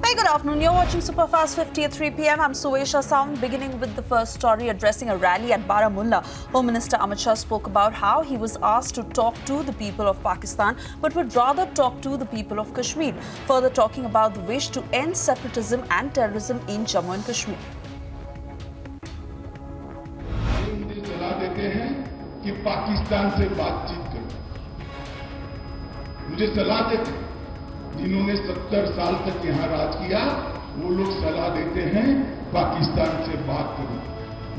Hey, good afternoon. You're watching Superfast 50 at 3 p.m. I'm Suesha Sound. Beginning with the first story, addressing a rally at Baramulla, Home Minister Amit Shah spoke about how he was asked to talk to the people of Pakistan but would rather talk to the people of Kashmir, further talking about the wish to end separatism and terrorism in Jammu and Kashmir. मुझे सलाह देते हैं कि पाकिस्तान से बातचीत करो। मुझे सलाह देते हैं, जिन्होंने 70 साल तक यहां राज किया, वो लोग सलाह देते हैं पाकिस्तान से बात करो।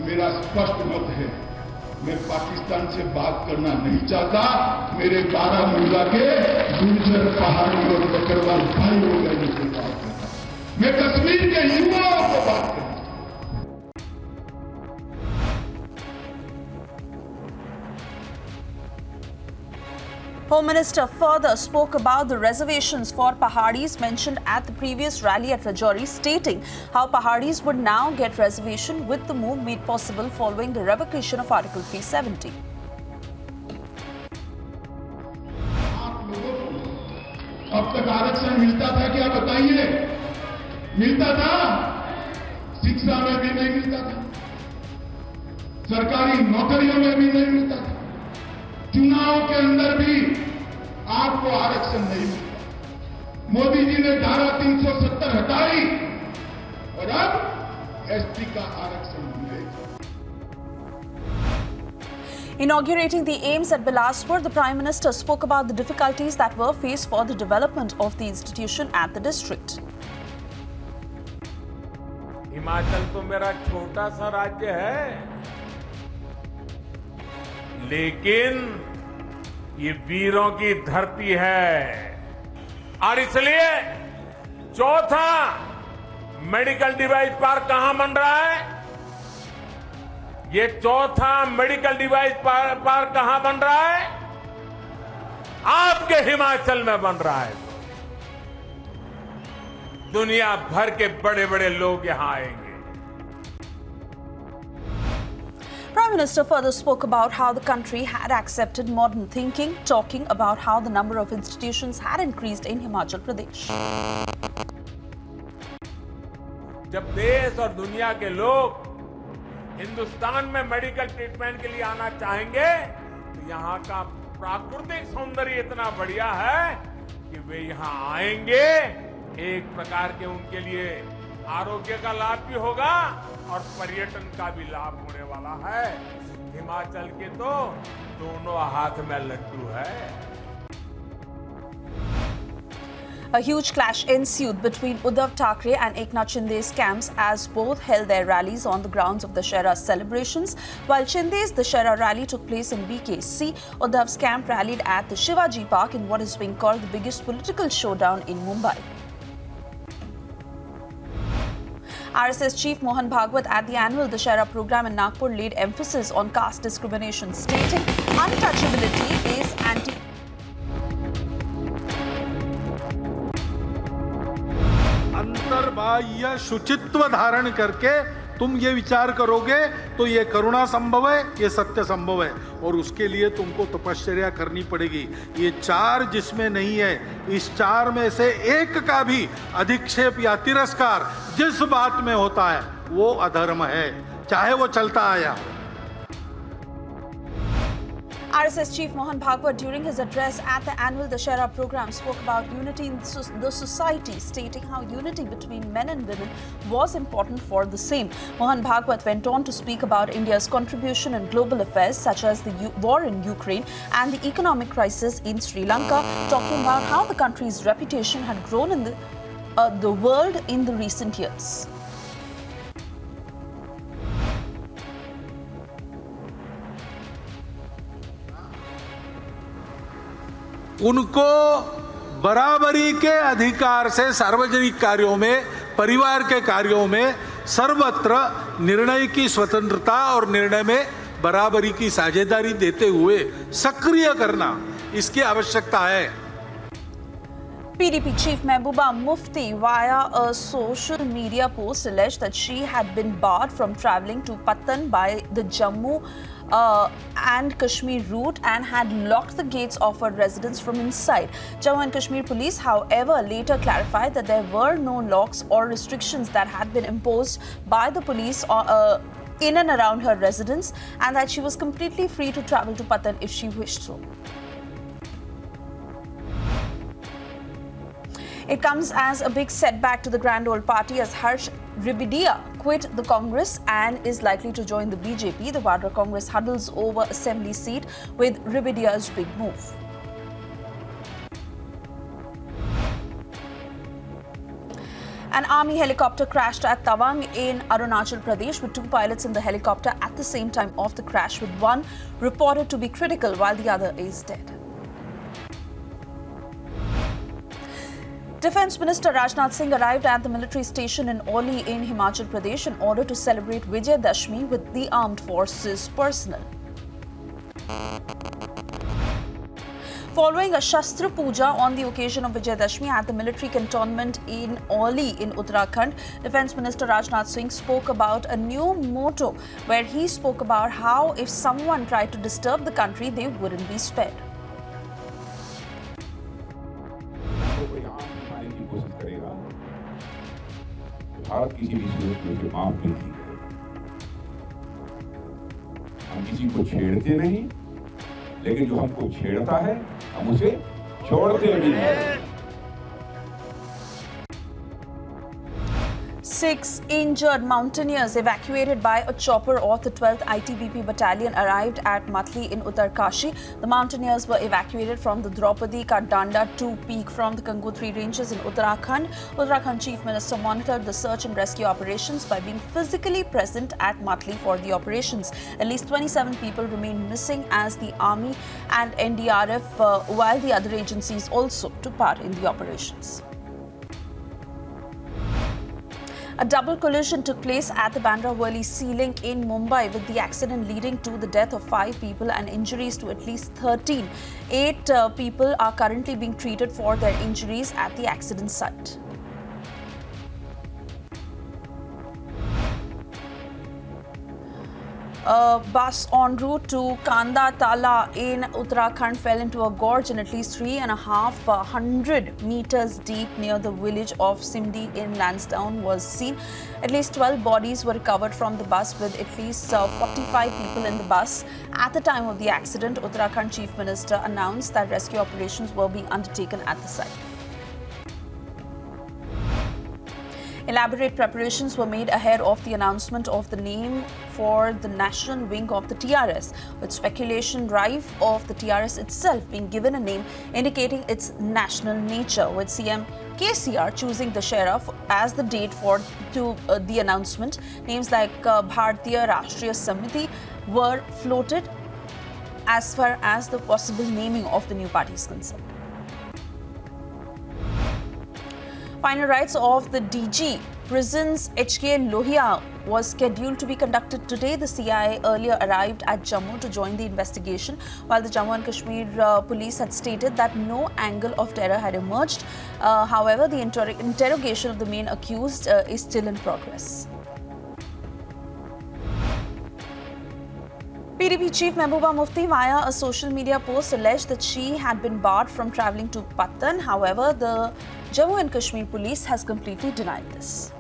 मेरा स्पष्ट मत है, मैं पाकिस्तान से बात करना नहीं चाहता। मेरे बारामूला के गुर्जर, पहाड़ी और बकरवाल भाई लोग हैं जिससे बात करता हूं। मैं कश्मीर के युवाओं को बात करता हूं। Home Minister further spoke about the reservations for Paharis mentioned at the previous rally at Rajouri, stating how Paharis would now get reservation with the move made possible following the revocation of Article 370. आप लोगों को अब तक आरक्षण मिलता था क्या बताइए? मिलता था? शिक्षा में भी नहीं मिलता था, सरकारी नौकरियों में भी नहीं मिलता था, चुनाव के अंदर भी आपको आरक्षण नहीं मिलता। मोदी जी ने धारा 370 हटाई और अब एसटी का आरक्षण मिलेगा। Inaugurating the AIIMS at Bilaspur, the Prime Minister spoke about the difficulties that were faced for the development of the institution at the district. Himachal तो मेरा छोटा सा राज्य है, लेकिन ये वीरों की धरती है और इसलिए चौथा मेडिकल डिवाइस पार्क कहां बन रहा है? ये चौथा मेडिकल डिवाइस पार्क कहां बन रहा है? आपके हिमाचल में बन रहा है। दुनिया भर के बड़े बड़े लोग यहां आएंगे। Prime Minister further spoke about how the country had accepted modern thinking, talking about how the number of institutions had increased in Himachal Pradesh. जब देश और दुनिया के लोग हिंदुस्तान में मेडिकल ट्रीटमेंट के लिए आना चाहेंगे, तो यहाँ का प्राकृतिक सौंदर्य इतना बढ़िया है कि वे यहाँ आएंगे। एक प्रकार के उनके लिए आरोग्य का लाभ भी होगा और पर्यटन का भी लाभ होने वाला है। हिमाचल के तो दोनों हाथ में लड्डू है। A huge clash ensued between Uddhav Thackeray and Eknath Shinde's camps as both held their rallies on the grounds of Dussehra celebrations. While Shinde's Dussehra rally took place in BKC, Uddhav's camp rallied at the Shivaji Park in what is being called the biggest political showdown in Mumbai. RSS Chief Mohan Bhagwat at the annual Dussehra program in Nagpur laid emphasis on caste discrimination, stating untouchability is अंतर्बाह्य शुचित्व धारण करके तुम ये विचार करोगे तो ये करुणा संभव है, ये सत्य संभव है और उसके लिए तुमको तपश्चर्या करनी पड़ेगी। ये चार जिसमें नहीं है, इस चार में से एक का भी अधिक्षेप या तिरस्कार जिस बात में होता है वो अधर्म है, चाहे वो चलता आया। RSS Chief Mohan Bhagwat, during his address at the annual Dussehra program, spoke about unity in the society, stating how unity between men and women was important for the same. Mohan Bhagwat went on to speak about India's contribution in global affairs such as the war in Ukraine and the economic crisis in Sri Lanka, talking about how the country's reputation had grown in the world in the recent years. उनको बराबरी के अधिकार से सार्वजनिक कार्यों में, परिवार के कार्यों में सर्वत्र निर्णय की स्वतंत्रता और निर्णय में बराबरी की साझेदारी देते हुए सक्रिय करना, इसकी आवश्यकता है। PDP Chief Mehbooba Mufti, via a social media post, alleged that she had been barred from travelling to Patan by the Jammu and Kashmir route and had locked the gates of her residence from inside. Jammu and Kashmir police, however, later clarified that there were no locks or restrictions that had been imposed by the police in and around her residence, and that she was completely free to travel to Patan if she wished so. It comes as a big setback to the Grand Old Party as Harsh Ribidia quit the Congress and is likely to join the BJP. The Vadra Congress huddles over assembly seat with Ribidia's big move. An army helicopter crashed at Tawang in Arunachal Pradesh with 2 pilots in the helicopter at the same time of the crash, with one reported to be critical while the other is dead. Defence Minister Rajnath Singh arrived at the military station in Oli in Himachal Pradesh in order to celebrate Vijay Dashmi with the armed forces personnel. Following a Shastra Puja on the occasion of Vijay Dashmi at the military cantonment in Oli in Uttarakhand, Defence Minister Rajnath Singh spoke about a new motto where he spoke about how if someone tried to disturb the country, they wouldn't be spared. Bharat किसी भी सूरत में उसे माफ नहीं की हम किसी को छेड़ते नहीं, लेकिन जो हमको छेड़ता है हम उसे छोड़ते भी नहीं. 6 injured mountaineers evacuated by a chopper of the 12th ITBP battalion arrived at Matli in Uttarkashi. The mountaineers were evacuated from the Draupadi ka Danda 2 peak from the Gangotri ranges in Uttarakhand. Uttarakhand Chief Minister monitored the search and rescue operations by being physically present at Matli for the operations. At least 27 people remain missing as the army and NDRF, while the other agencies also took part in the operations. A double collision took place at the Bandra-Worli Sea Link in Mumbai, with the accident leading to the death of 5 people and injuries to at least 13. 8 people are currently being treated for their injuries at the accident site. A bus en route to Kanda Tala in Uttarakhand fell into a gorge in at least 350 meters deep near the village of Simdi in Lansdowne was seen. At least 12 bodies were recovered from the bus, with at least 45 people in the bus. At the time of the accident, Uttarakhand Chief Minister announced that rescue operations were being undertaken at the site. Elaborate preparations were made ahead of the announcement of the name for the national wing of the TRS, with speculation rife of the TRS itself being given a name indicating its national nature, with CM KCR choosing Dussehra as the date for the announcement. Names like Bharatiya Rashtriya Samiti were floated as far as the possible naming of the new party is concerned. Final rites of the DG Prisons HK Lohia was scheduled to be conducted today. The CIA earlier arrived at Jammu to join the investigation, while the Jammu and Kashmir police had stated that no angle of terror had emerged. However, the interrogation of the main accused is still in progress. PDP Chief Mehbooba Mufti, via a social media post, alleged that she had been barred from travelling to Patan. However, the Jammu and Kashmir police has completely denied this.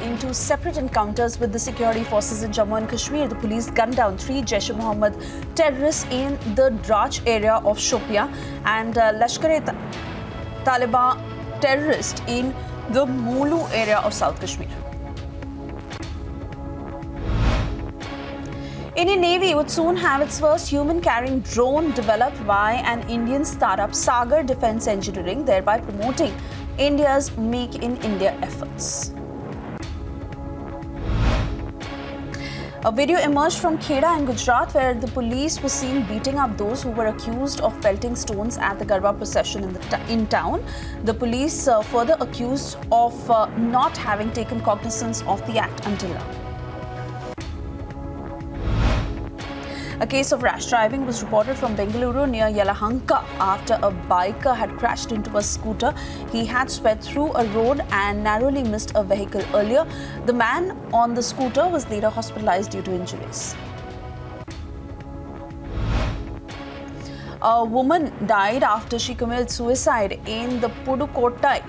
Into separate encounters with the security forces in Jammu and Kashmir, the police gunned down 3 Jaish-e-Mohammed terrorists in the Drach area of Shopian and Lashkar-e-Taliban terrorist in the Mulu area of South Kashmir. Indian Navy would soon have its first human-carrying drone developed by an Indian startup, Sagar Defence Engineering, thereby promoting India's Make in India efforts. A video emerged from Kheda in Gujarat where the police was seen beating up those who were accused of pelting stones at the Garba procession in town. The police further accused of not having taken cognizance of the act until now. A case of rash driving was reported from Bengaluru near Yelahanka after a biker had crashed into a scooter. He had sped through a road and narrowly missed a vehicle earlier. The man on the scooter was later hospitalized due to injuries. A woman died after she committed suicide in the Pudukkottai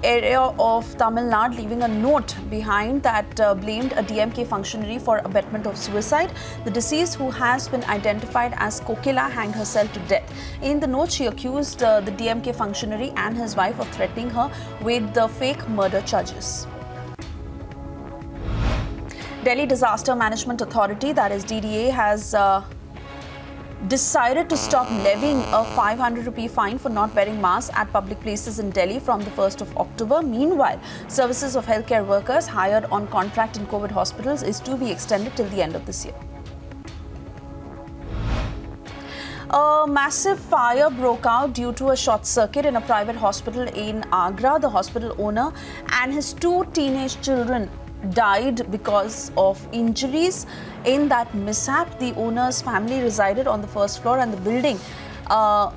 area of Tamil Nadu, leaving a note behind that blamed a DMK functionary for abetment of suicide. The deceased, who has been identified as Kokila, hanged herself to death. In the note, she accused the DMK functionary and his wife of threatening her with the fake murder charges. Delhi Disaster Management Authority, that is DDA, has decided to stop levying a 500 rupee fine for not wearing masks at public places in Delhi from the 1st of October. Meanwhile, services of healthcare workers hired on contract in COVID hospitals is to be extended till the end of this year. A massive fire broke out due to a short circuit in a private hospital in Agra. The hospital owner and his 2 teenage children died because of injuries in that mishap. The owner's family resided on the first floor and the building, and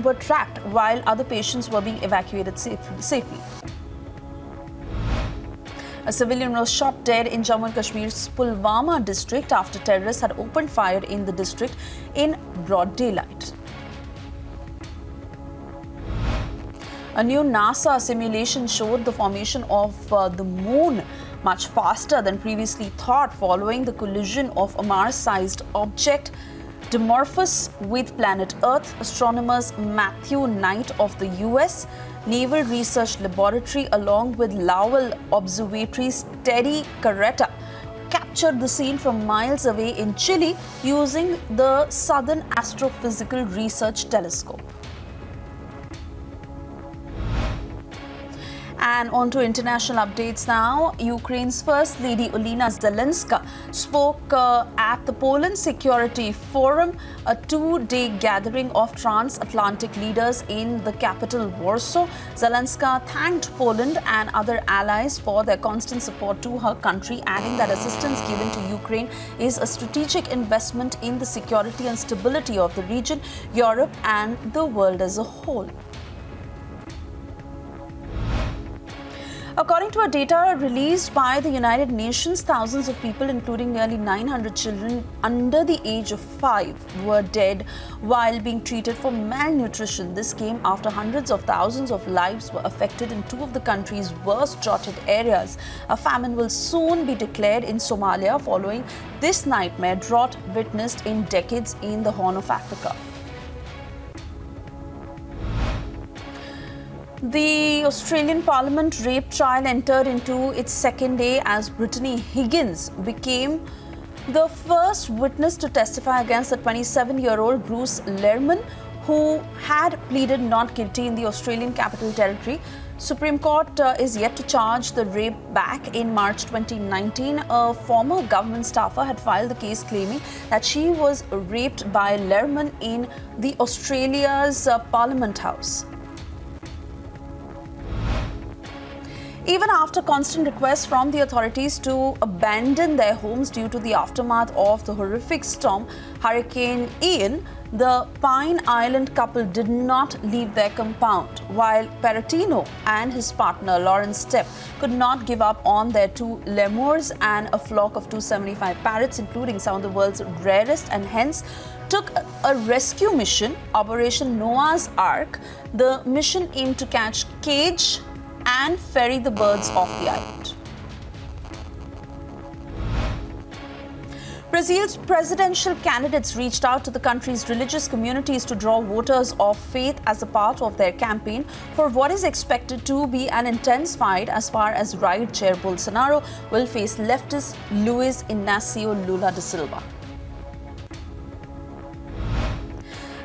were trapped while other patients were being evacuated safely. A civilian was shot dead in Jammu and Kashmir's Pulwama district after terrorists had opened fire in the district in broad daylight. A new NASA simulation showed the formation of the moon much faster than previously thought following the collision of a Mars-sized object dimorphous with planet Earth. Astronomers Matthew Knight of the US Naval Research Laboratory along with Lowell Observatory's Terry Carretta captured the scene from miles away in Chile using the Southern Astrophysical Research Telescope. And on to international updates now. Ukraine's First Lady Olena Zelenska spoke at the Poland Security Forum, a 2-day gathering of transatlantic leaders in the capital Warsaw. Zelenska thanked Poland and other allies for their constant support to her country, adding that assistance given to Ukraine is a strategic investment in the security and stability of the region, Europe, and the world as a whole. According to a data released by the United Nations, thousands of people, including nearly 900 children under the age of 5, were dead while being treated for malnutrition. This came after hundreds of thousands of lives were affected in 2 of the country's worst droughted areas. A famine will soon be declared in Somalia following this nightmare drought witnessed in decades in the Horn of Africa. The Australian Parliament rape trial entered into its second day as Brittany Higgins became the first witness to testify against the 27-year-old Bruce Lehrmann, who had pleaded not guilty in the Australian Capital Territory. Supreme Court is yet to charge the rape. Back in March 2019, a former government staffer had filed the case claiming that she was raped by Lehrmann in the Australia's Parliament House. Even after constant requests from the authorities to abandon their homes due to the aftermath of the horrific storm Hurricane Ian, the Pine Island couple did not leave their compound, while Peratino and his partner Lawrence Stepp could not give up on their 2 lemurs and a flock of 275 parrots, including some of the world's rarest, and hence took a rescue mission, Operation Noah's Ark. The mission aimed to catch, cage, and ferry the birds off the island. Brazil's presidential candidates reached out to the country's religious communities to draw voters of faith as a part of their campaign for what is expected to be an intense fight as far as right Jair Bolsonaro will face leftist Luiz Inácio Lula da Silva.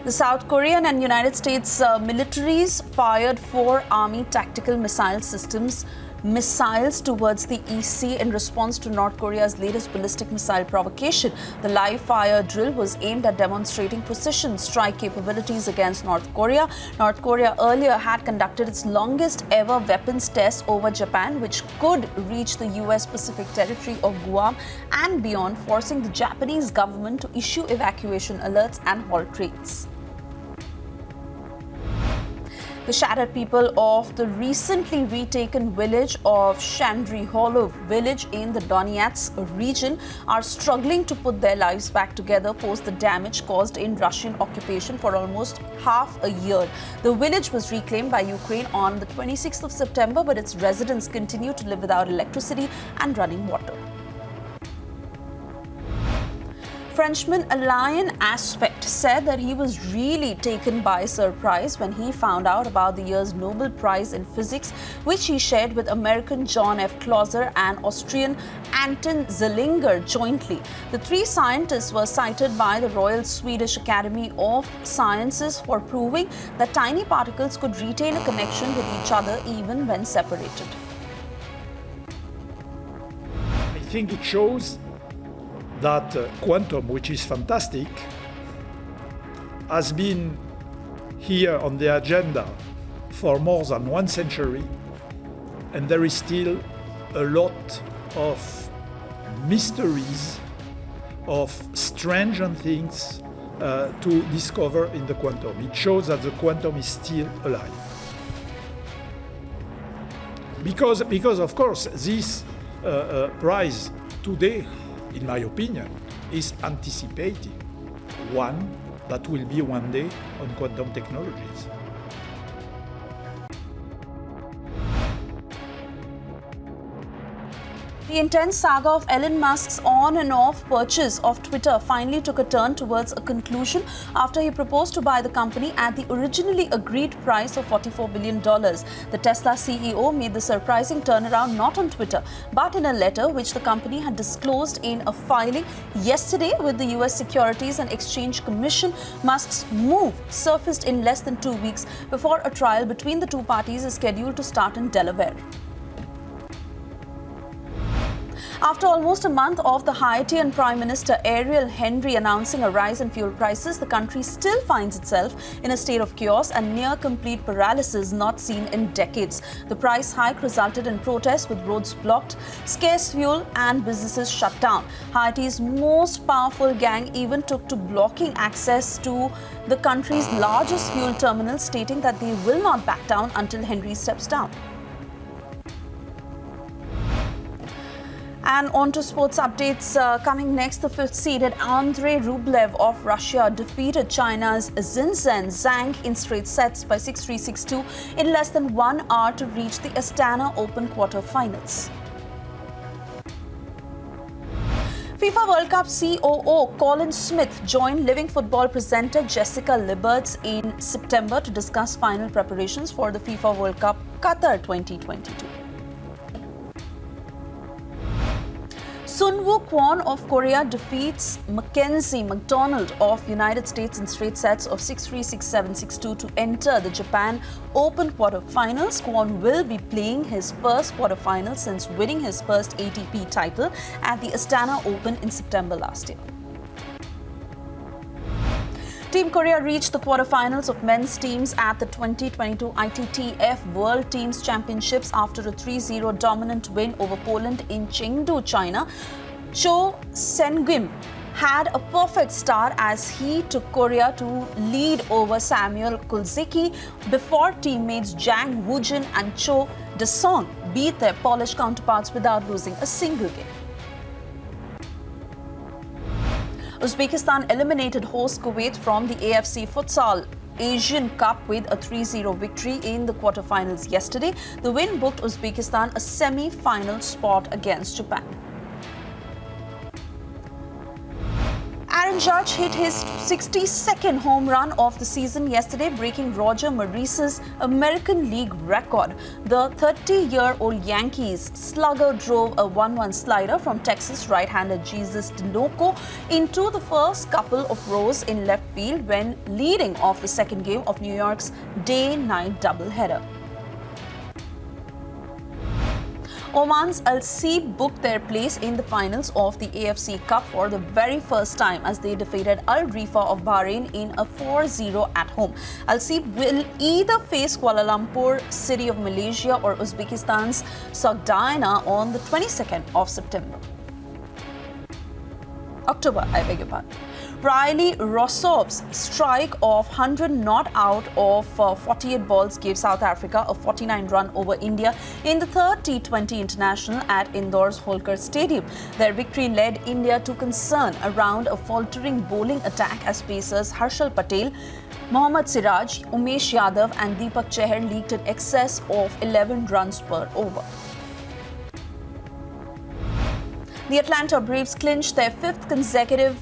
The South Korean and United States militaries fired 4 Army tactical missile systems missiles towards the EC in response to North Korea's latest ballistic missile provocation. The live-fire drill was aimed at demonstrating precision strike capabilities against North Korea. North Korea earlier had conducted its longest ever weapons test over Japan, which could reach the US Pacific territory of Guam and beyond, forcing the Japanese government to issue evacuation alerts and halt trades. The shattered people of the recently retaken village of Shandry Hollow village in the Donetsk region are struggling to put their lives back together post the damage caused in Russian occupation for almost half a year. The village was reclaimed by Ukraine on the 26th of September, but its residents continue to live without electricity and running water. Frenchman Alain Aspect said that he was really taken by surprise when he found out about the year's Nobel Prize in Physics, which he shared with American John F. Clauser and Austrian Anton Zeilinger jointly. The three scientists were cited by the Royal Swedish Academy of Sciences for proving that tiny particles could retain a connection with each other even when separated. I think it shows that quantum, which is fantastic, has been here on the agenda for more than 1 century, and there is still a lot of mysteries, of strange things to discover in the quantum. It shows that the quantum is still alive. Because of course, this prize today, in my opinion, is anticipating one that will be one day on quantum technologies. The intense saga of Elon Musk's on and off purchase of Twitter finally took a turn towards a conclusion after he proposed to buy the company at the originally agreed price of $44 billion. The Tesla CEO made the surprising turnaround not on Twitter, but in a letter which the company had disclosed in a filing yesterday with the US Securities and Exchange Commission. Musk's move surfaced in less than 2 weeks before a trial between the two parties is scheduled to start in Delaware. After almost a month of the Haitian Prime Minister Ariel Henry announcing a rise in fuel prices, the country still finds itself in a state of chaos and near-complete paralysis not seen in decades. The price hike resulted in protests with roads blocked, scarce fuel and businesses shut down. Haiti's most powerful gang even took to blocking access to the country's largest fuel terminal, stating that they will not back down until Henry steps down. And on to sports updates. Coming next, the fifth-seeded Andrei Rublev of Russia defeated China's Xinzhen Zhang in straight sets by 6-3, 6-2 in less than 1 hour to reach the Astana Open quarter-finals. FIFA World Cup COO Colin Smith joined Living Football presenter Jessica Liberts in September to discuss final preparations for the FIFA World Cup Qatar 2022. Sunwoo Kwon of Korea defeats Mackenzie McDonald of United States in straight sets of 6-3, 6-7, 6-2 to enter the Japan Open quarterfinals. Kwon will be playing his first quarterfinal since winning his first ATP title at the Astana Open in September last year. Team Korea reached the quarterfinals of men's teams at the 2022 ITTF World Teams Championships after a 3-0 dominant win over Poland in Chengdu, China. Cho Seung-kim had a perfect start as he took Korea to lead over Samuel Kulzycki before teammates Jang Woojin and Cho De-song beat their Polish counterparts without losing a single game. Uzbekistan eliminated host Kuwait from the AFC Futsal Asian Cup with a 3-0 victory in the quarterfinals yesterday. The win booked Uzbekistan a semi-final spot against Japan. Aaron Judge hit his 62nd home run of the season yesterday, breaking Roger Maris's American League record. The 30-year-old Yankees slugger drove a 1-1 slider from Texas right-hander Jesus Tinoco into the first couple of rows in left field when leading off the second game of New York's day-night doubleheader. Oman's Al Seeb booked their place in the finals of the AFC Cup for the very first time as they defeated Al Rifa of Bahrain in a 4-0 at home. Al Seeb will either face Kuala Lumpur City of Malaysia or Uzbekistan's Sogdiana on the 22nd of October. Riley Rossov's strike of 100 not out of 48 balls gave South Africa a 49-run over India in the third T20 international at Indore's Holkar Stadium. Their victory led India to concern around a faltering bowling attack as pacers Harshal Patel, Mohammad Siraj, Umesh Yadav and Deepak Chahar leaked in excess of 11 runs per over. The Atlanta Braves clinched their fifth consecutive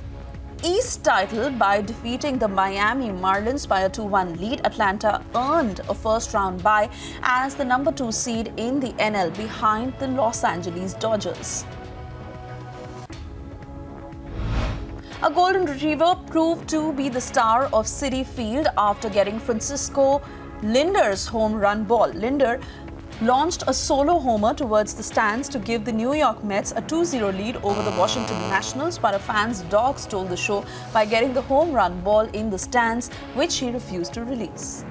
East title by defeating the Miami Marlins by a 2-1 lead. Atlanta earned a first-round bye as the number 2 seed in the NL behind the Los Angeles Dodgers. A golden retriever proved to be the star of Citi Field after getting Francisco Linder's home run ball. Linder launched a solo homer towards the stands to give the New York Mets a 2-0 lead over the Washington Nationals, but a fan's dog stole the show by getting the home run ball in the stands, which he refused to release.